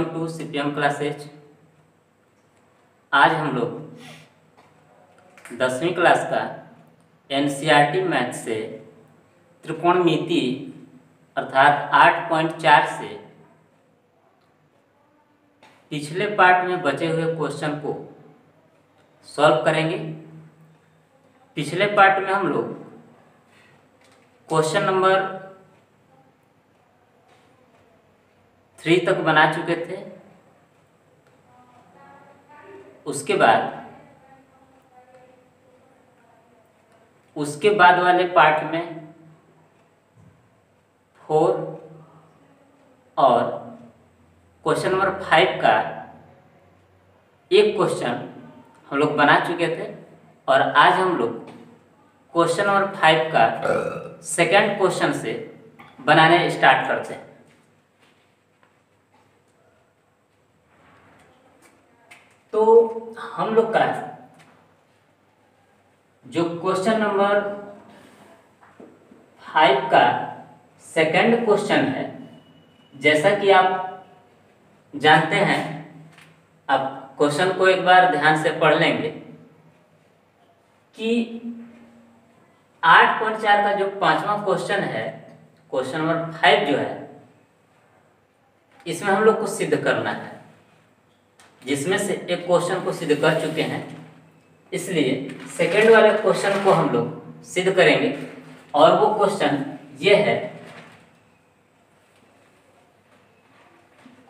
Welcome to CPM classes. आज हम लोग 10वीं क्लास का एनसीईआरटी मैथ से त्रिकोणमिति अर्थात 8.4 से पिछले पार्ट में बचे हुए क्वेश्चन को सॉल्व करेंगे। पिछले पार्ट में हम लोग क्वेश्चन नंबर 3 तक बना चुके थे। उसके बाद वाले पार्ट में 4 और क्वेश्चन नंबर 5 का एक क्वेश्चन हम लोग बना चुके थे और आज हम लोग क्वेश्चन नंबर 5 का सेकंड क्वेश्चन से बनाने स्टार्ट करते हैं। तो हम लोग का जो क्वेश्चन नंबर 5 का सेकंड क्वेश्चन है, जैसा कि आप जानते हैं, आप क्वेश्चन को एक बार ध्यान से पढ़ लेंगे कि 8.4 का जो 5वां क्वेश्चन है, क्वेश्चन नंबर 5 जो है, इसमें हम लोग को सिद्ध करना है, जिसमें से एक क्वेश्चन को सिद्ध कर चुके हैं। इसलिए सेकंड वाले क्वेश्चन को हम लोग सिद्ध करेंगे और वो क्वेश्चन ये है,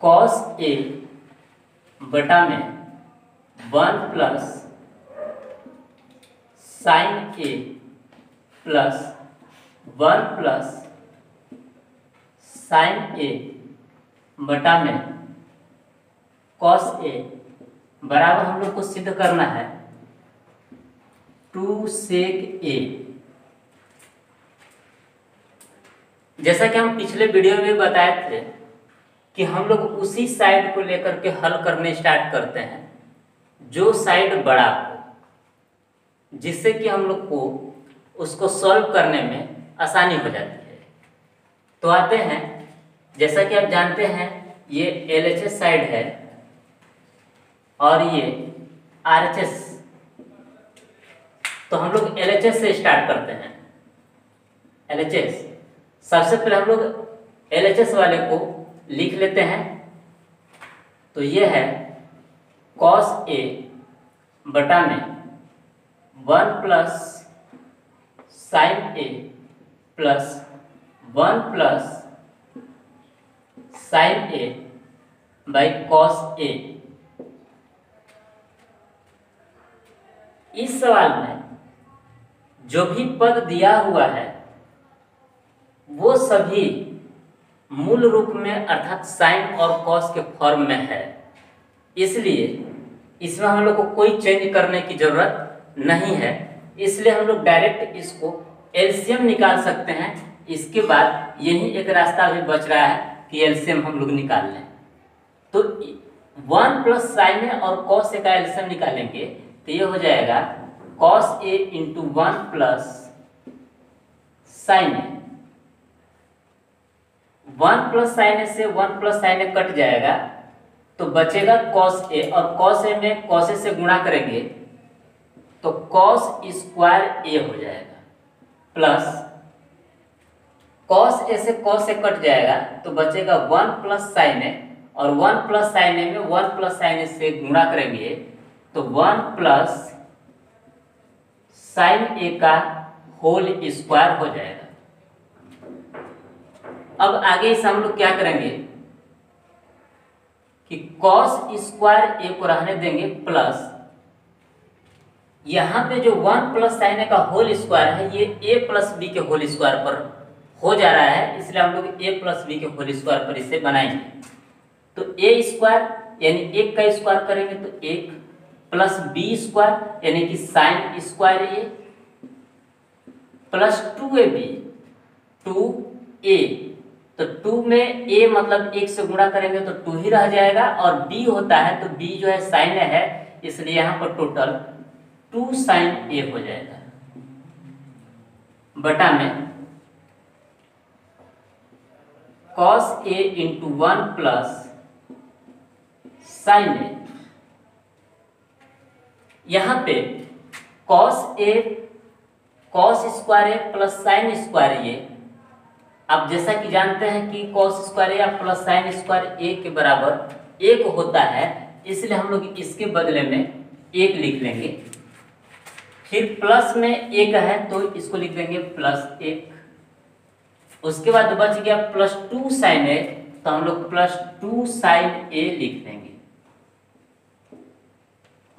cos A बटा में 1 plus sin A plus 1 plus sin A बटा में cos A बराबर हम लोग को सिद्ध करना है 2 sec A। जैसा कि हम पिछले वीडियो में बताए थे कि हम लोग उसी साइड को लेकर के हल करने स्टार्ट करते हैं जो साइड बड़ा हो, जिससे कि हम लोग को उसको सॉल्व करने में आसानी हो जाती है। तो आते हैं, जैसा कि आप जानते हैं, ये LHS साइड है और ये RHS। तो हम लोग LHS से स्टार्ट करते हैं। LHS सबसे पहले हम लोग LHS वाले को लिख लेते हैं। तो ये है cos A बटा में 1 plus sin A plus 1 plus sin A by cos A। इस सवाल में जो भी पद दिया हुआ है वो सभी मूल रूप में अर्थात साइन और कॉस के फॉर्म में है, इसलिए इसमें हम लोग को कोई चेंज करने की जरूरत नहीं है। इसलिए हम लोग डायरेक्ट इसको एलसीएम निकाल सकते हैं। इसके बाद यही एक रास्ता भी बच रहा है कि एलसीएम हम लोग निकाल लें। तो 1 प्लस साइन ए और कॉस ए का एलसीएम निकालेंगे तो ये हो जाएगा cos A into 1 plus sine A. 1 plus sine A से 1 प्लस साइन ए कट जाएगा तो बचेगा cos A, और cos A में cos A से गुणा करेंगे तो cos स्क्वायर A हो जाएगा, प्लस cos A से cos A कट जाएगा तो बचेगा 1 प्लस साइन ए, और 1 प्लस साइन ए में 1 प्लस साइन ए से गुणा करेंगे तो 1 प्लस साइन ए का होल स्क्वायर हो जाएगा। अब आगे इसे हम लोग क्या करेंगे कि cos स्क्वायर ए को रहने देंगे, प्लस यहां पे जो 1 प्लस साइन ए का होल स्क्वायर है ये a प्लस बी के होल स्क्वायर पर हो जा रहा है, इसलिए हम लोग a प्लस बी के होल स्क्वायर पर इसे बनाएंगे। तो a स्क्वायर यानी 1 का स्क्वायर करेंगे तो 1 प्लस बी स्क्वायर यानी कि sign square A plus 2ab 2a। तो 2 में a मतलब 1 से गुणा करेंगे तो 2 ही रह जाएगा, और b होता है तो b जो है साइन है, इसलिए यहाँ पर टोटल 2 साइन a हो जाएगा बटा में cos a into 1 plus sine A. यहाँ पे cos square A plus sine square A, आप जैसा कि जानते हैं कि cos square A plus sine square A के बराबर 1 होता है, इसलिए हम लोग इसके बदले में 1 लिख लेंगे। फिर प्लस में 1 है तो इसको लिख देंगे +1। उसके बाद बच गया +2 साइन ए, तो हम लोग +2 साइन ए लिख देंगे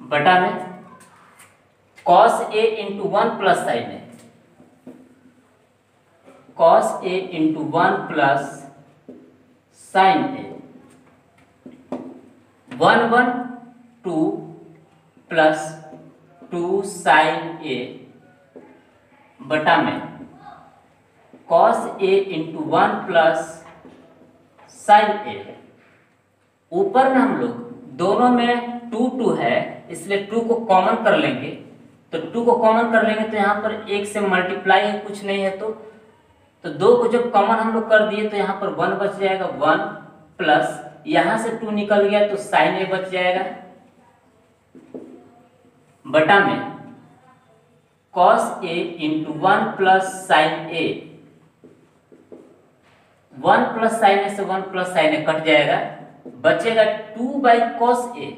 बटा में cos a into 1 plus sine A, cos a into 1 plus sine A, 1 1 2 plus 2 sine A बटा में cos a into 1 plus sine A. ऊपर में हम लोग दोनों में 2 2 है, इसलिए 2 को कॉमन कर लेंगे। तो 2 को कॉमन कर लेंगे तो यहाँ पर 1 से मल्टीप्लाई है, कुछ नहीं है तो 2 को जब कॉमन हम लोग कर दिए तो यहाँ पर 1 बच जाएगा, 1 प्लस यहाँ से 2 निकल गया तो साइन ए बच जाएगा बटा में cos a into 1 plus sine A, 1 plus sine A से 1 प्लस साइन ए कट जाएगा, बचेगा 2/cos a।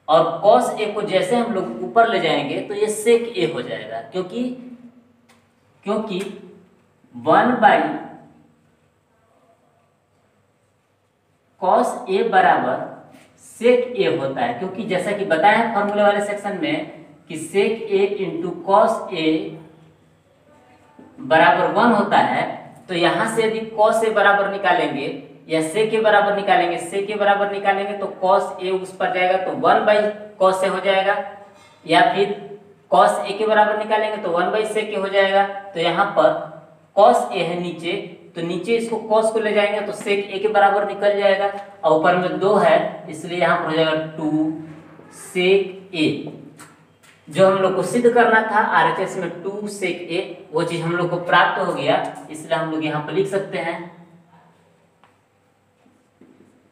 और cos a को जैसे हम लोग ऊपर ले जाएंगे तो ये sec a हो जाएगा, क्योंकि 1/cos a बराबर sec a होता है, क्योंकि जैसा कि बताया है फॉर्मूले वाले सेक्शन में कि sec a into cos a बराबर 1 होता है। तो यहाँ से यदि cos a बराबर निकालेंगे या sec a बराबर निकालेंगे, sec a बराबर निकालेंगे तो cos a उस पर जाएगा तो 1/cos a हो जाएगा, या फिर cos a के बराबर निकालेंगे तो 1/sec a हो जाएगा। तो यहाँ पर cos a है नीचे, तो नीचे इसको cos को ले जाएंगे तो sec a के बराबर निकल जाएगा, और ऊपर में 2 है इसलिए यहाँ पर हो जाएगा 2 sec a। जो हम लोग को सिद्ध करना था RHS में 2 sec a, वो चीज हम लोग को प्राप्त हो गया, इसलिए हम लोग यहाँ पर लिख सकते हैं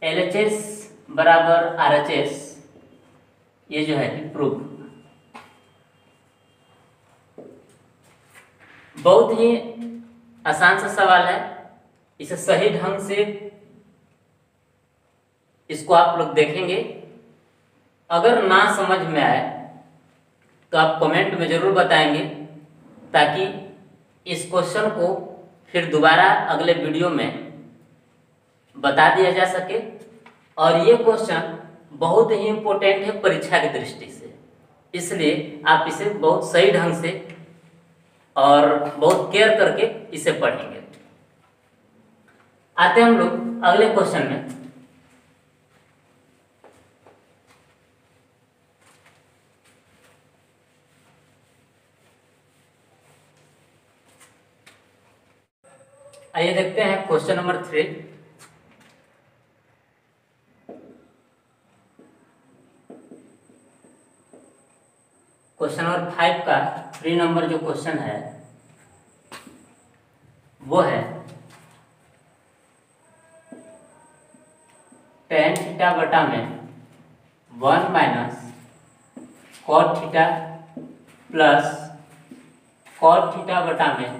LHS बराबर RHS, ये जो है प्रूफ। बहुत ही आसान सा सवाल है, इसे सही ढंग से इसको आप लोग देखेंगे। अगर ना समझ में आए तो आप कमेंट में जरूर बताएंगे, ताकि इस क्वेश्चन को फिर दोबारा अगले वीडियो में बता दिया जा सके। और ये क्वेश्चन बहुत ही इम्पोर्टेंट है परीक्षा की दृष्टि से, इसलिए आप इसे बहुत सही ढंग से और बहुत केयर करके इसे पढ़ेंगे। आते हैं हम लोग अगले क्वेश्चन में। आइए देखते हैं क्वेश्चन नंबर 3। क्वेश्चन नंबर 5 का 3 नंबर जो क्वेश्चन है वो है tan थीटा बटा में 1 minus cot theta plus cot theta बटा में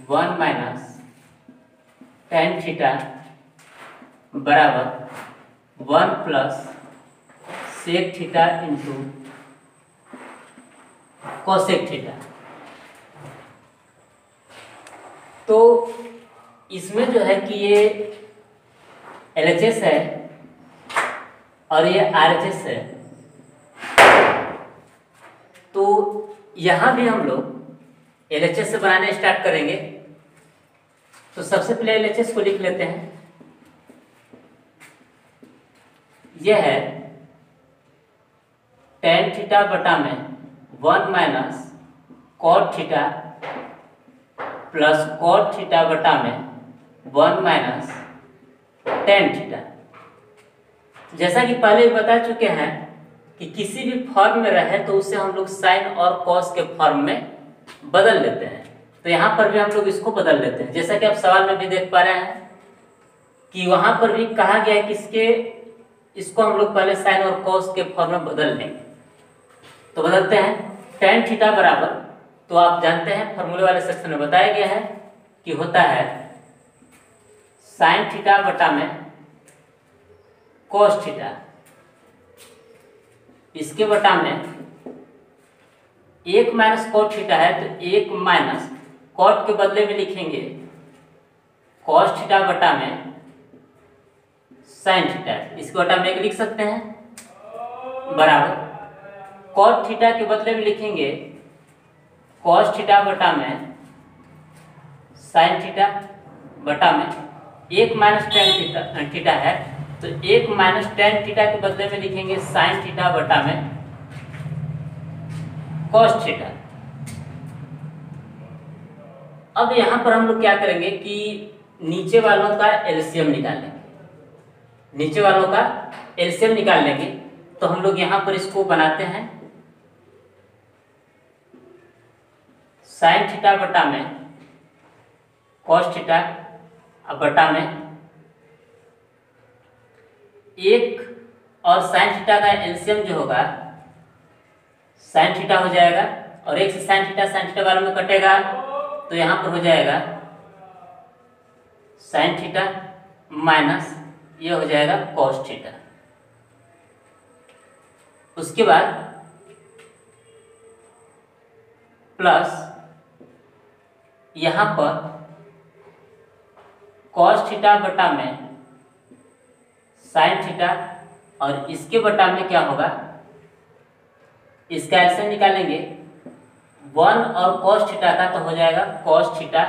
1 माइनस tan थीटा बराबर 1 plus sec theta into cosec theta. तो इसमें जो है कि ये LHS है और ये RHS है, तो यहाँ भी हम लोग LHS से बनाने स्टार्ट करेंगे। तो सबसे पहले LHS को लिख लेते हैं। यह है tan थीटा बटा में 1 minus cot theta plus cot theta बटा में 1 माइनस tan थीटा। जैसा कि पहले ही बता चुके हैं कि किसी भी फॉर्म में रहे तो उसे हम लोग साइन और कॉस के फॉर्म में बदल लेते हैं। तो यहाँ पर भी हम लोग इसको बदल लेते हैं, जैसा कि आप सवाल में भी देख पा रहे हैं कि वहाँ पर भी कहा गया है कि इसके इसको हम लोग पहले साइन और कॉस के फॉर्म में बदल लेंगे। तो बदलते हैं। tan थीटा बराबर, तो आप जानते हैं फॉर्मूले वाले सेक्शन में बताया गया है कि होता है साइन थीटा बटा में कॉस थीटा, इसके बटा में 1 माइनस कॉट थीटा है तो 1 माइनस कॉट के बदले में लिखेंगे कॉस थीटा बटा में साइन थीटा, इसके बटा में 1 लिख सकते हैं बराबर कॉट थीटा के बदले में लिखेंगे कॉस थीटा बटा में साइन थीटा बटा में 1 माइनस टेन थीटा है तो 1 माइनस टेन थीटा के बदले में लिखेंगे साइन थीटा बटा में कॉस थीटा। अब यहां पर हम लोग क्या करेंगे कि नीचे वालों का एलसीएम निकाल लेंगे, नीचे वालों का एलसीएम निकाल लेंगे। तो हम लोग यहां पर इसको बनाते हैं साइन थीटा बटा में कॉस थीटा बटा में 1 और साइन थीटा का एलसीएम जो होगा साइन थीटा हो जाएगा और 1 से साइन थीटा वालों में कटेगा तो यहां पर हो जाएगा साइन थीटा माइनस ये हो जाएगा कॉस थीटा। उसके बाद प्लस यहां पर कॉस थीटा बटा में साइन थीटा और इसके बटा में क्या होगा, इसका एलसीएम निकालेंगे 1 और कॉस थीटा का तो हो जाएगा कॉस थीटा,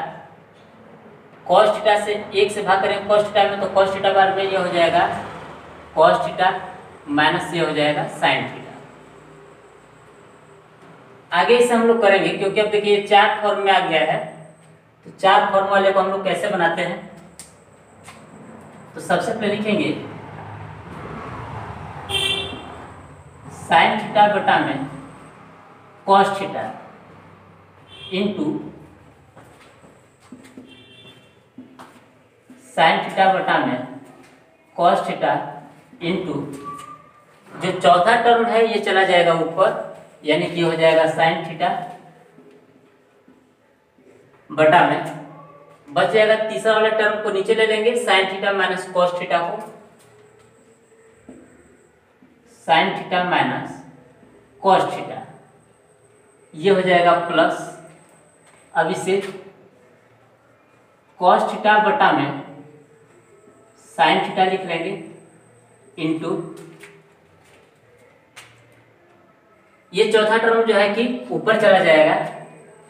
कॉस थीटा से 1 से भाग करेंगे कॉस थीटा में तो कॉस थीटा बार में ये हो जाएगा कॉस थीटा माइनस ये हो जाएगा साइन थीटा। आगे इसे हम लोग करेंगे क्योंकि अब देखिए 4 फॉर्म में आ गया है तो 4 फॉर्म वाले को हम लोग कैसे बनाते हैं। तो सबसे पहले लिखेंगे साइन थीटा बटा में cos theta into sine theta बटा में कॉस थीटा इंटू जो चौथा टर्म है ये चला जाएगा ऊपर, यानी कि हो जाएगा साइन थीटा बटा में बच जाएगा तीसरा वाला टर्म को नीचे ले लेंगे sine theta minus cos theta को, sine theta minus cos theta ये हो जाएगा प्लस। अब इसे कॉस थीटा बटा में साइन थीटा लिख लेंगे इंटू ये चौथा टर्म जो है कि ऊपर चला जाएगा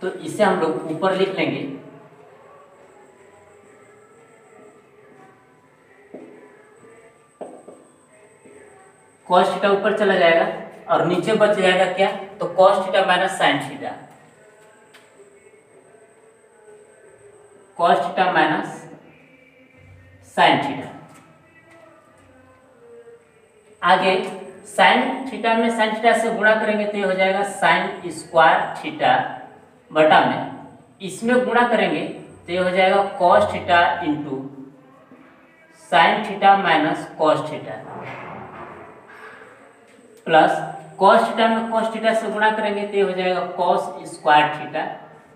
तो इसे हम लोग ऊपर लिख लेंगे कॉस थीटा ऊपर चला जाएगा और नीचे बच जाएगा क्या, तो cos theta minus sine theta, cos theta minus sine theta. आगे साइन थीटा में साइन थीटा से गुणा करेंगे तो ये हो जाएगा साइन स्क्वायर थीटा बटा में इसमें गुणा करेंगे तो ये हो जाएगा cos theta into sine theta minus cos theta plus cos theta में कॉस थीटा से गुणा करेंगे तो ये हो जाएगा कॉस स्क्वायर थीटा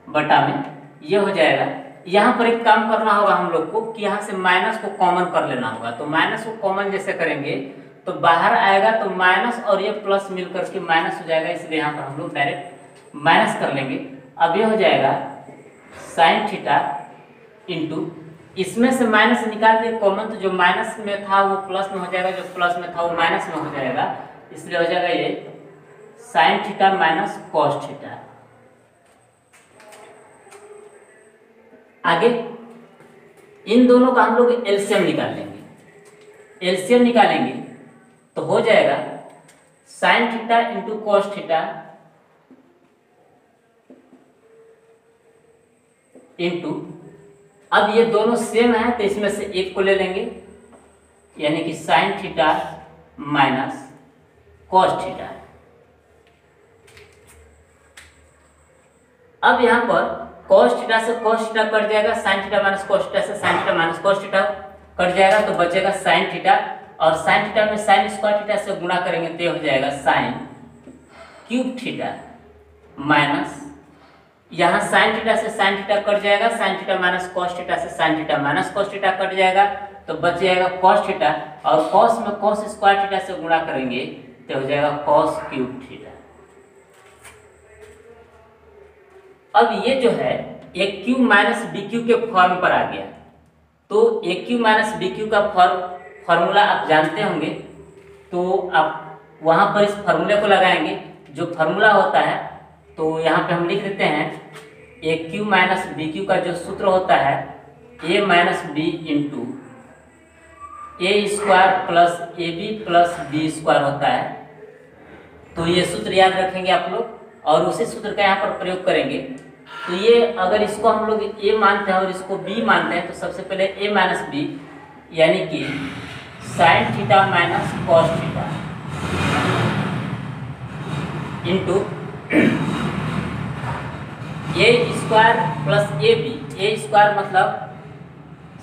बटा में ये हो जाएगा। यहाँ पर एक काम करना होगा हम लोग को कि यहाँ से माइनस को कॉमन कर लेना होगा। तो माइनस को कॉमन जैसे करेंगे तो बाहर आएगा तो माइनस और ये प्लस मिलकर के माइनस हो जाएगा, इसलिए यहाँ पर हम लोग डायरेक्ट माइनस कर लेंगे। अब ये हो जाएगा साइन थीटा इंटू इसमें से माइनस निकाल दिए कॉमन तो जो माइनस में था वो प्लस में हो जाएगा, जो प्लस में था वो माइनस में हो जाएगा, इसलिए हो जाएगा ये sign theta minus cos theta. आगे इन दोनों का हम लोग एलसीएम निकाल लेंगे। एलसीएम निकालेंगे तो हो जाएगा sine theta into cos theta into अब ये दोनों सेम है तो इसमें से एक को ले लेंगे, यानी कि sine theta minus cos theta. अब यहां पर कॉस थीटा से कॉस थीटा कट जाएगा, sine theta minus cos theta से sine theta minus cos theta cut जाएगा, तो बचेगा साइन थीटा और साइन थीटा में साइन स्क्वायर थीटा से गुणा करेंगे तो ये हो जाएगा साइन क्यूब थीटा माइनस, यहाँ साइन थीटा से साइन थीटा कट जाएगा, sine theta minus cos theta से sine theta minus cos theta cut जाएगा, तो बच जाएगा कॉस थीटा, और कॉस में कॉस स्क्वायर थीटा से गुणा करेंगे तो हो जाएगा कॉस क्यूब थीटा। अब ये जो है ए क्यू माइनस बी क्यू के फॉर्म पर आ गया, तो ए क्यू माइनस बी क्यू का फॉर्मूला आप जानते होंगे, तो आप वहां पर इस फॉर्मूले को लगाएंगे। जो फॉर्मूला होता है तो यहाँ पे हम लिख देते हैं A cube minus B cube का जो सूत्र होता है A minus B into A square plus A B plus B square होता है। तो ये सूत्र याद रखेंगे आप लोग और उसी सूत्र का यहाँ पर प्रयोग करेंगे। तो ये अगर इसको हम लोग ए मानते हैं और इसको बी मानते हैं तो सबसे पहले ए माइनस बी यानी कि sine theta minus cos theta into A square plus A B, A square मतलब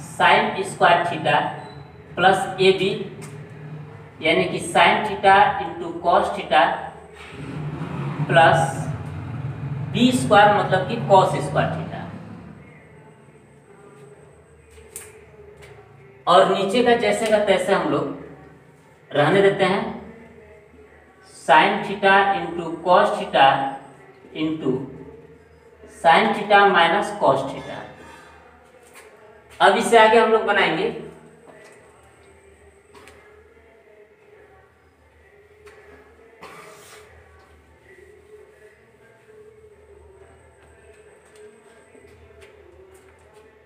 sine square theta plus A B यानी कि sine theta into cos theta plus B square मतलब कि कॉस स्क्वायर थीटा, और नीचे का जैसे का तैसे हम लोग रहने देते हैं sine theta into cos theta into sine theta minus cos theta. अब इससे आगे हम लोग बनाएंगे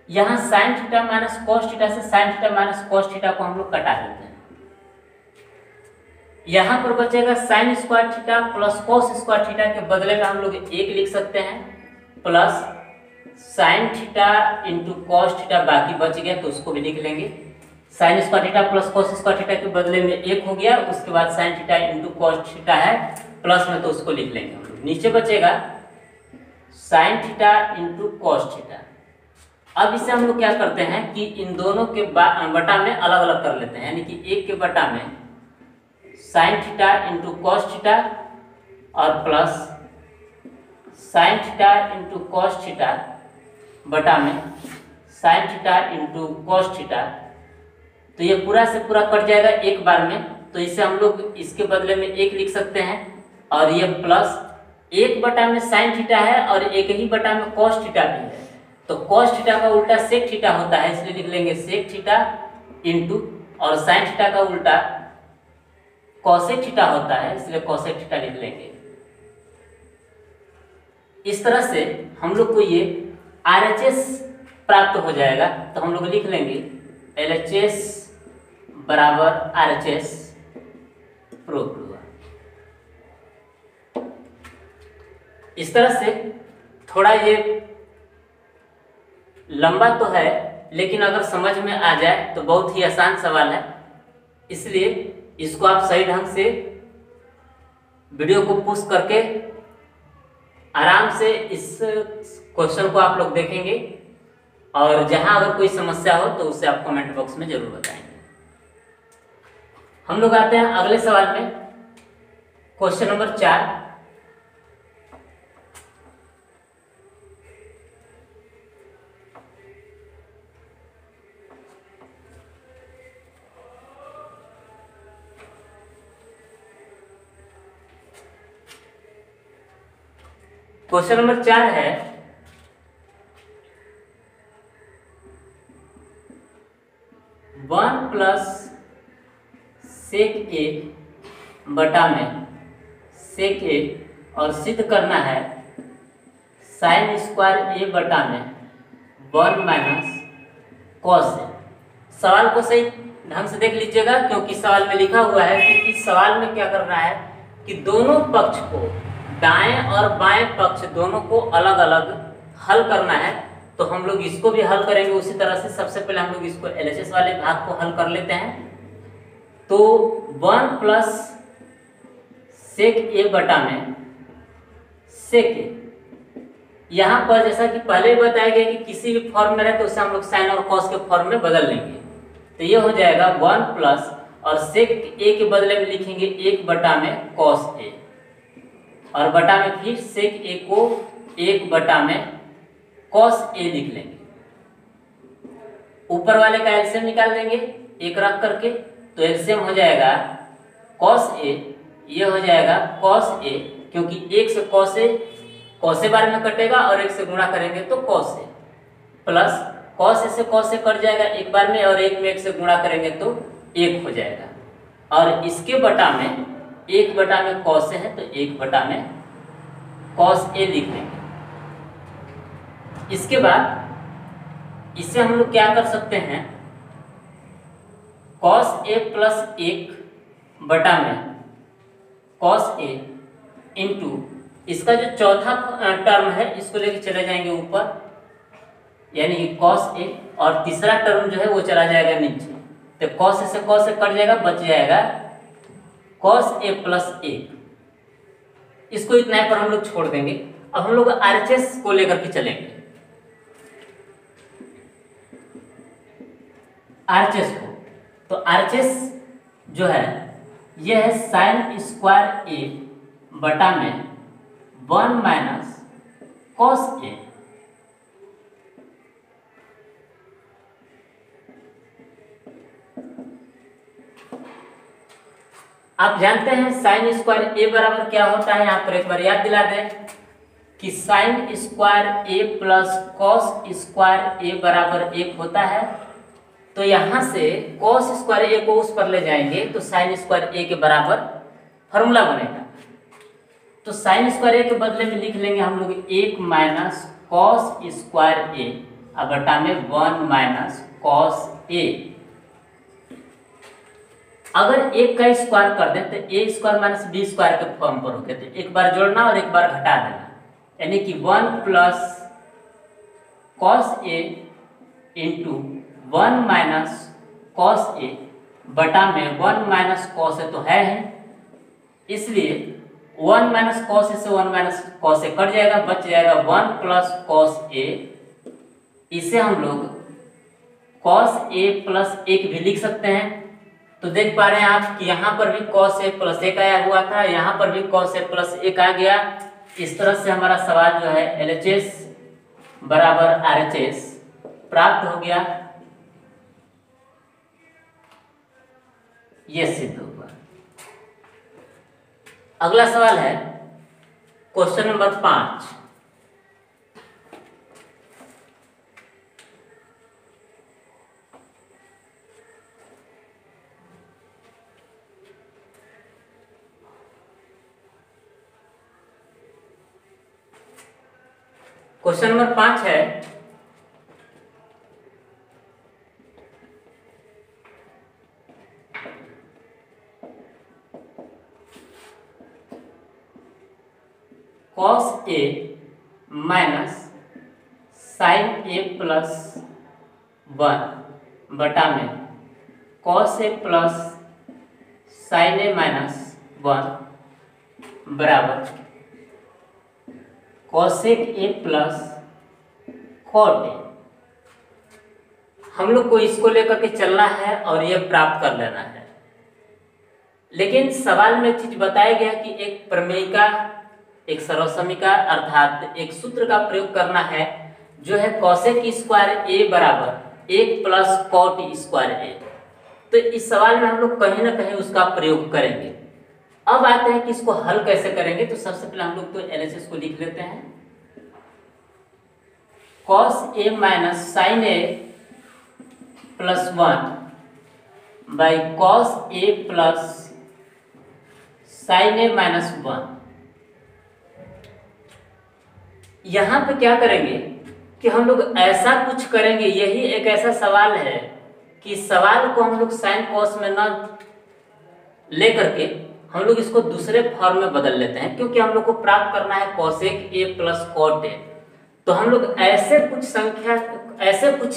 यहां sine theta minus cos theta से sine theta minus cos theta को हम लोग कटा देते हैं। यहां पर बचेगा sine square theta plus cos square theta के बदले में हम लोग एक लिख सकते हैं plus sine theta into cos theta, बाकी बच गया तो उसको भी लिख लेंगे। Sign square theta plus cos square theta के बदले में एक हो गया, उसके बाद sign theta into cos theta है प्लस में तो उसको लिख लेंगे हम लोग। नीचे बचेगा sine theta into cos theta. अब इसे हम लोग क्या करते हैं कि इन दोनों के बटा में अलग अलग कर लेते हैं, यानी कि एक के बटा में sine theta into cos theta और plus sine theta into cos theta बटा में sine theta into cos theta. तो ये पूरा से पूरा कट जाएगा एक बार में, तो इसे हम लोग इसके बदले में एक लिख सकते हैं, और ये प्लस एक बटा में साइन थीटा है और एक ही बटा में कॉस थीटा भी है, तो कॉस थीटा का उल्टा सेक थीटा होता है, इसलिए लिख लेंगे सेक थीटा इंटू, और साइन थीटा का उल्टा कॉसेक थीटा होता है, इसलिए कॉसेक थीटा लिख लेंगे। इस तरह से हम लोग को ये RHS प्राप्त हो जाएगा, तो हम लोग लिख लेंगे LHS बराबर RHS प्रूफ हुआ। इस तरह से थोड़ा ये लंबा तो है, लेकिन अगर समझ में आ जाए तो बहुत ही आसान सवाल है, इसलिए इसको आप सही ढंग से वीडियो को पुश करके आराम से इस क्वेश्चन को आप लोग देखेंगे, और जहां अगर कोई समस्या हो तो उसे आप कमेंट बॉक्स में जरूर बताएंगे। हम लोग आते हैं अगले सवाल में, क्वेश्चन नंबर 4। क्वेश्चन नंबर 4 है 1 प्लस सेक ए बटा में सेक ए, और सिद्ध करना है साइन स्क्वायर ए बटा में 1 माइनस कॉस ए। सवाल को सही ढंग से देख लीजिएगा, क्योंकि सवाल में लिखा हुआ है कि इस सवाल में क्या करना है कि दोनों पक्ष को, दाएं और बाएं पक्ष दोनों को अलग अलग हल करना है। तो हम लोग इसको भी हल करेंगे उसी तरह से। सबसे पहले हम लोग इसको LHS वाले भाग को हल कर लेते हैं। तो 1 प्लस सेक ए बटा में सेक ए, यहाँ पर जैसा कि पहले बताया गया कि किसी भी फॉर्म में रहे तो उसे हम लोग साइन और कॉस के फॉर्म में बदल लेंगे। तो ये हो जाएगा 1 प्लस और सेक ए के बदले में लिखेंगे 1/में कॉस ए, और बटा में फिर सेक ए को 1/में कॉस ए लिख लेंगे। ऊपर वाले का एलसीएम निकाल देंगे एक रख करके, तो एलसीएम हो जाएगा कॉस ए, ये हो जाएगा कॉस ए, क्योंकि 1 से कॉस ए बार में कटेगा और 1 से गुणा करेंगे तो cos A, plus cos A से कॉस ए कट जाएगा एक बार में, और 1 में 1 से गुणा करेंगे तो 1 हो जाएगा, और इसके बटा में 1/में कॉस ए है तो 1/में कॉस ए लिख लेंगे। इसके बाद इससे हम लोग क्या कर सकते हैं, cos A plus 1/में cos A into इसका जो चौथा टर्म है इसको लेके चले जाएंगे ऊपर, यानी कि कॉस ए, और तीसरा टर्म जो है वो चला जाएगा नीचे, तो कॉस ए से कॉस ए कट जाएगा, बच जाएगा कॉस ए प्लस 1। इसको इतना पर हम लोग छोड़ देंगे। अब हम लोग आरएचएस को लेकर के चलेंगे, आरएचएस को, तो आरएचएस जो है यह है साइन स्क्वायर ए बटा में 1 माइनस कॉस ए। आप जानते हैं साइन स्क्वायर ए बराबर क्या होता है, यहाँ पर एक बार याद दिला दें कि sign square A plus cos square ए बराबर 1 होता है। तो यहाँ से कॉस स्क्वायर ए को उस पर ले जाएंगे तो साइन स्क्वायर ए के बराबर फॉर्मूला बनेगा। तो साइन स्क्वायर ए के बदले में लिख लेंगे हम लोग 1 माइनस कॉस स्क्वायर ए बटा में 1 माइनस कॉस ए। अगर एक का स्क्वायर कर दें तो ए स्क्वायर माइनस बी स्क्वायर के फॉर्म पर होते, तो एक बार जोड़ना और एक बार घटा देना, यानी कि 1 plus cos A into 1 minus cos A बटा में 1 माइनस कॉस ए तो है, इसलिए 1 माइनस कॉस ए से 1 माइनस कॉस ए कट जाएगा, बच जाएगा 1 प्लस कॉस ए। इसे हम लोग कॉस ए प्लस 1 भी लिख सकते हैं। तो देख पा रहे हैं आप कि यहाँ पर भी कॉस ए प्लस 1 आया हुआ था, यहाँ पर भी कॉस ए प्लस 1 आ गया। इस तरह से हमारा सवाल जो है एलएचएस बराबर आरएचएस प्राप्त हो गया, ये सिद्ध हुआ। अगला सवाल है क्वेश्चन नंबर 5। क्वेश्चन नंबर 5 है cos A minus sine A plus 1 बटा में cos A plus sine A minus 1 बराबर cosec A plus cot A. हम लोग को इसको लेकर के चलना है और ये प्राप्त कर लेना है। लेकिन सवाल में एक चीज बताया गया कि एक प्रमेयिका, एक सर्वसमीका अर्थात एक सूत्र का प्रयोग करना है जो है कॉसेक स्क्वायर ए बराबर 1 प्लस कॉट स्क्वायर ए। तो इस सवाल में हम लोग कहीं ना कहीं उसका प्रयोग करेंगे। अब आते हैं कि इसको हल कैसे करेंगे। तो सबसे पहले हम लोग तो एलएचएस को लिख लेते हैं, cos A minus sine A plus 1 by cos A plus sine A minus 1। यहां पे क्या करेंगे कि हम लोग ऐसा कुछ करेंगे, यही एक ऐसा सवाल है कि सवाल को हम लोग साइन कॉस में न लेकर के हम लोग इसको दूसरे फॉर्म में बदल लेते हैं, क्योंकि हम लोग को प्राप्त करना है cosec A plus cot A. तो हम लोग ऐसे कुछ संख्या, ऐसे कुछ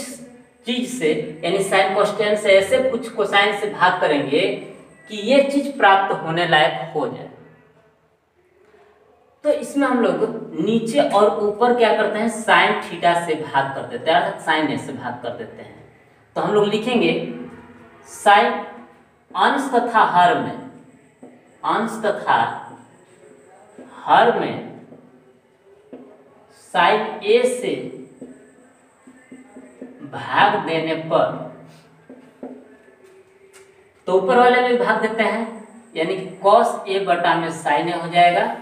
चीज से यानी साइन कोस्टेन से ऐसे कुछ कोसाइन से भाग करेंगे कि ये चीज प्राप्त होने लायक हो जाए। तो इसमें हम लोग नीचे और ऊपर क्या करते हैं, साइन थीटा से भाग कर देते हैं, अर्थात साइन ए से भाग कर देते हैं। तो हम लोग लिखेंगे साइन अंश तथा हर में साइन ए से भाग देने पर, तो ऊपर वाले में भाग देते हैं, यानी कि कॉस ए बटा में साइन ए हो जाएगा,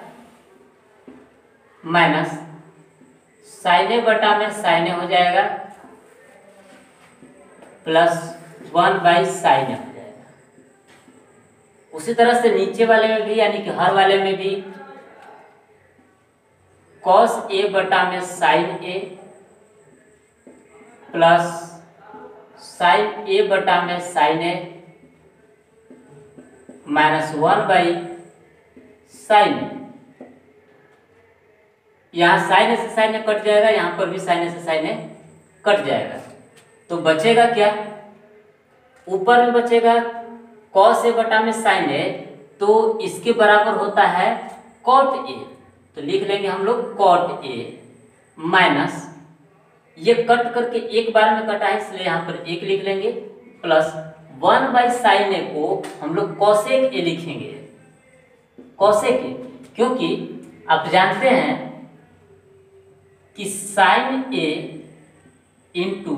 माइनस साइन ए बटा में साइन ए हो जाएगा, प्लस 1/sin ए हो जाएगा। उसी तरह से नीचे वाले में भी, यानी कि हर वाले में भी कॉस ए बटा में sign A plus sine A बटा में साइन ए माइनस 1/sin ए। यहाँ साइन ए से साइन ए कट जाएगा, यहाँ पर भी साइन ए से साइन ए कट जाएगा, तो बचेगा क्या? ऊपर में बचेगा कॉस ए बटा में साइन ए, तो इसके बराबर होता है कॉट ए, तो लिख लेंगे हम लोग कॉट ए माइनस, ये कट करके एक बार में कटा है इसलिए यहाँ पर एक लिख लेंगे, प्लस 1/sin ए को हम लोग कॉसेक ए लिखेंगे, कॉसेक ए, क्योंकि आप जानते हैं कि sine A into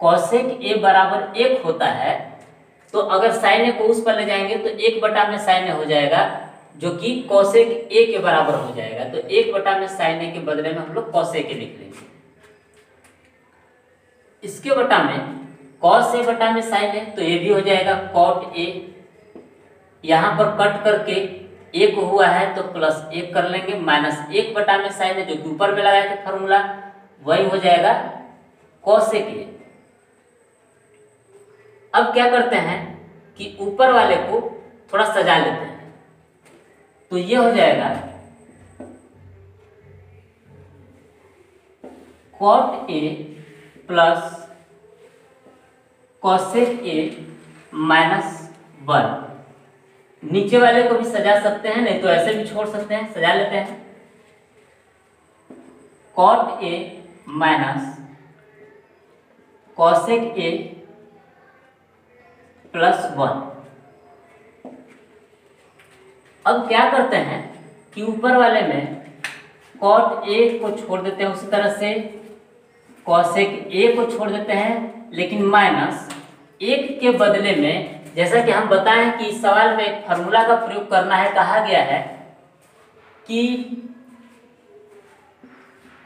cosec A बराबर 1 होता है, तो अगर साइन ए को उस पर ले जाएंगे तो 1 बटा में साइन ए हो जाएगा, जो कि कॉसेक ए के बराबर हो जाएगा, तो 1 बटा में साइन ए के बदले में हम लोग कॉसेक ए लिख लेंगे। इसके बटा में कॉस ए बटा में साइन ए, तो ये भी हो जाएगा कॉट ए, यहाँ पर कट करके 1 हुआ है तो प्लस 1 कर लेंगे, माइनस 1 बटा में साइन ए, जो कि ऊपर में लगाया था फॉर्मूला, वही हो जाएगा कॉसेक ए। अब क्या करते हैं कि ऊपर वाले को थोड़ा सजा लेते हैं, तो ये हो जाएगा cot A plus cosec A minus 1। नीचे वाले को भी सजा सकते हैं, नहीं तो ऐसे भी छोड़ सकते हैं, सजा लेते हैं, cot A minus cosec A plus 1। अब क्या करते हैं कि ऊपर वाले में कॉट ए को छोड़ देते हैं, उसी तरह से कॉसेक ए को छोड़ देते हैं, लेकिन माइनस 1 के बदले में, जैसा कि हम बताएं कि इस सवाल में एक फार्मूला का प्रयोग करना है, कहा गया है कि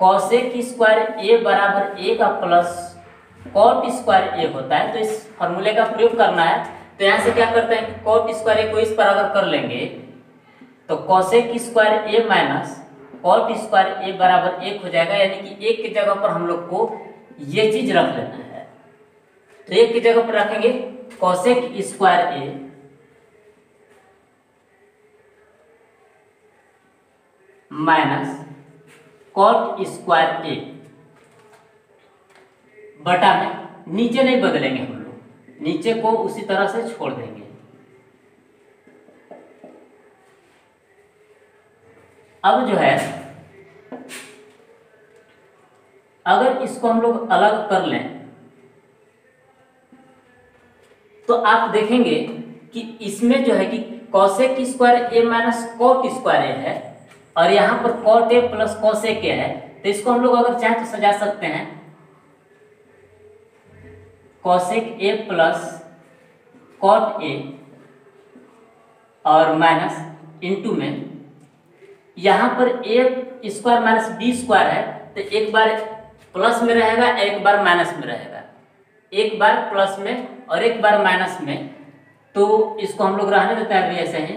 कॉसेक स्क्वायर ए बराबर 1 प्लस कॉट स्क्वायर ए होता है, तो इस फार्मूले का प्रयोग करना है। तो यहाँ से क्या करते हैं कि कॉट स्क्वायर ए को इस पर अगर कर लेंगे तो cosec square A minus cot square ए बराबर 1 हो जाएगा, यानी कि 1 की जगह पर हम लोग को ये चीज रख लेना है, तो 1 की जगह पर रखेंगे cosec square A minus cot square A बटा में, नीचे नहीं बदलेंगे हम लोग, नीचे को उसी तरह से छोड़ देंगे। अब जो है, अगर इसको हम लोग अलग कर लें तो आप देखेंगे कि इसमें जो है कि cosec square A minus cot square A है, और यहाँ पर cot A plus cosec A है, तो इसको हम लोग अगर चाहे तो सजा सकते हैं cosec A plus cot A और माइनस इंटू में, यहाँ पर A square minus B square है, तो एक बार प्लस में रहेगा, एक बार माइनस में रहेगा, एक बार प्लस में और एक बार माइनस में, तो इसको हम लोग रहने देते हैं अभी ऐसे ही,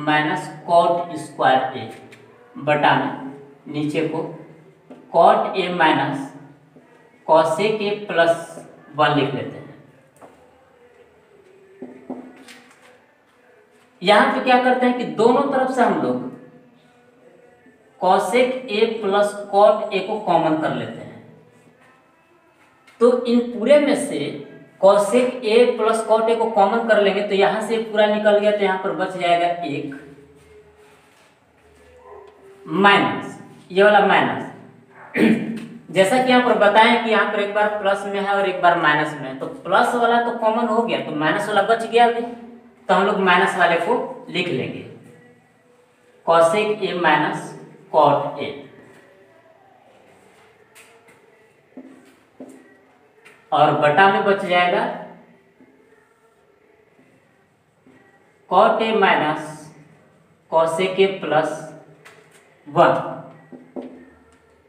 माइनस कॉट स्क्वायर ए बटा में, नीचे को cot A minus cosec A plus 1 लिख लेते हैं। यहां पे क्या करते हैं कि दोनों तरफ से हम लोग cosec A plus cot A को कॉमन कर लेते हैं, तो इन पूरे में से cosec A plus cot A को कॉमन कर लेंगे, तो यहां से पूरा निकल गया, तो यहां पर बच जाएगा 1 माइनस ये वाला माइनस जैसा कि यहाँ पर बताएं कि यहाँ पर एक बार प्लस में है और एक बार माइनस में है, तो प्लस वाला तो कॉमन हो गया, तो माइनस वाला बच गया अभी, तो हम लोग माइनस वाले को लिख लेंगे, cosec A minus cot A, और बटा में बच जाएगा cot A minus cosec A plus 1।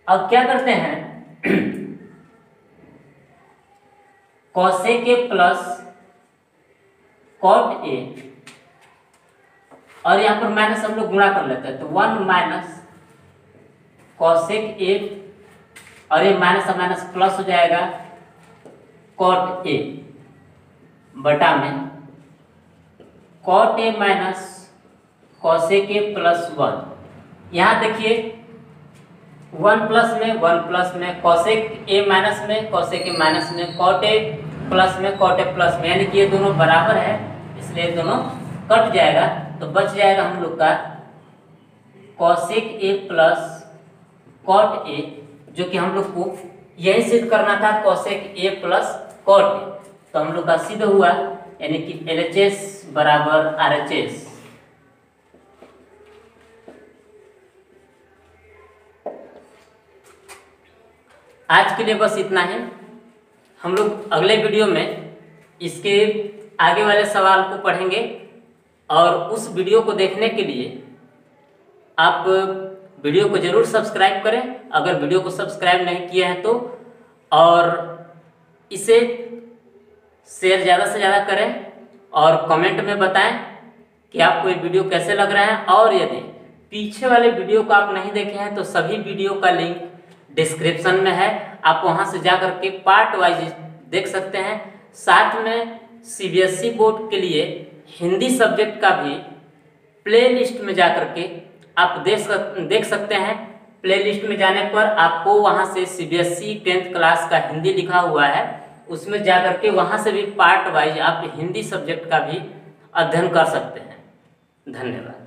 अब क्या करते हैं, cosec A plus cot A, और यहां पर माइनस हम लोग गुणा कर लेते हैं, तो 1 माइनस कॉसेक ए, और ये माइनस और माइनस प्लस हो जाएगा कॉट ए, बटा में cot A minus cosec A plus 1। यहाँ देखिए 1 प्लस में कॉसेक ए माइनस में कॉसेक ए माइनस में कॉट ए प्लस में कॉट ए प्लस में, यानी कि ये दोनों बराबर है, इसलिए दोनों कट जाएगा, तो बच जाएगा हम लोग का cosec A plus cot A, जो कि हम लोग को यही सिद्ध करना था, cosec A plus cot A, तो हम लोग का सिद्ध हुआ, यानी कि LHS बराबर RHS। आज के लिए बस इतना है। हम लोग अगले वीडियो में इसके आगे वाले सवाल को पढ़ेंगे, और उस वीडियो को देखने के लिए आप वीडियो को जरूर सब्सक्राइब करें, अगर वीडियो को सब्सक्राइब नहीं किया है तो, और इसे शेयर ज़्यादा से ज़्यादा करें, और कमेंट में बताएं कि आपको ये वीडियो कैसे लग रहा है। और यदि पीछे वाले वीडियो को आप नहीं देखे हैं तो सभी वीडियो का लिंक डिस्क्रिप्शन में है, आप वहां से जा करके पार्ट वाइज देख सकते हैं। साथ में CBSE बोर्ड के लिए हिंदी सब्जेक्ट का भी प्ले लिस्ट में जा करके आप देख सकते हैं। प्ले लिस्ट में जाने पर आपको वहां से CBSE 10th क्लास का हिंदी लिखा हुआ है, उसमें जा करके वहां से भी पार्ट वाइज आप हिंदी सब्जेक्ट का भी अध्ययन कर सकते हैं। धन्यवाद।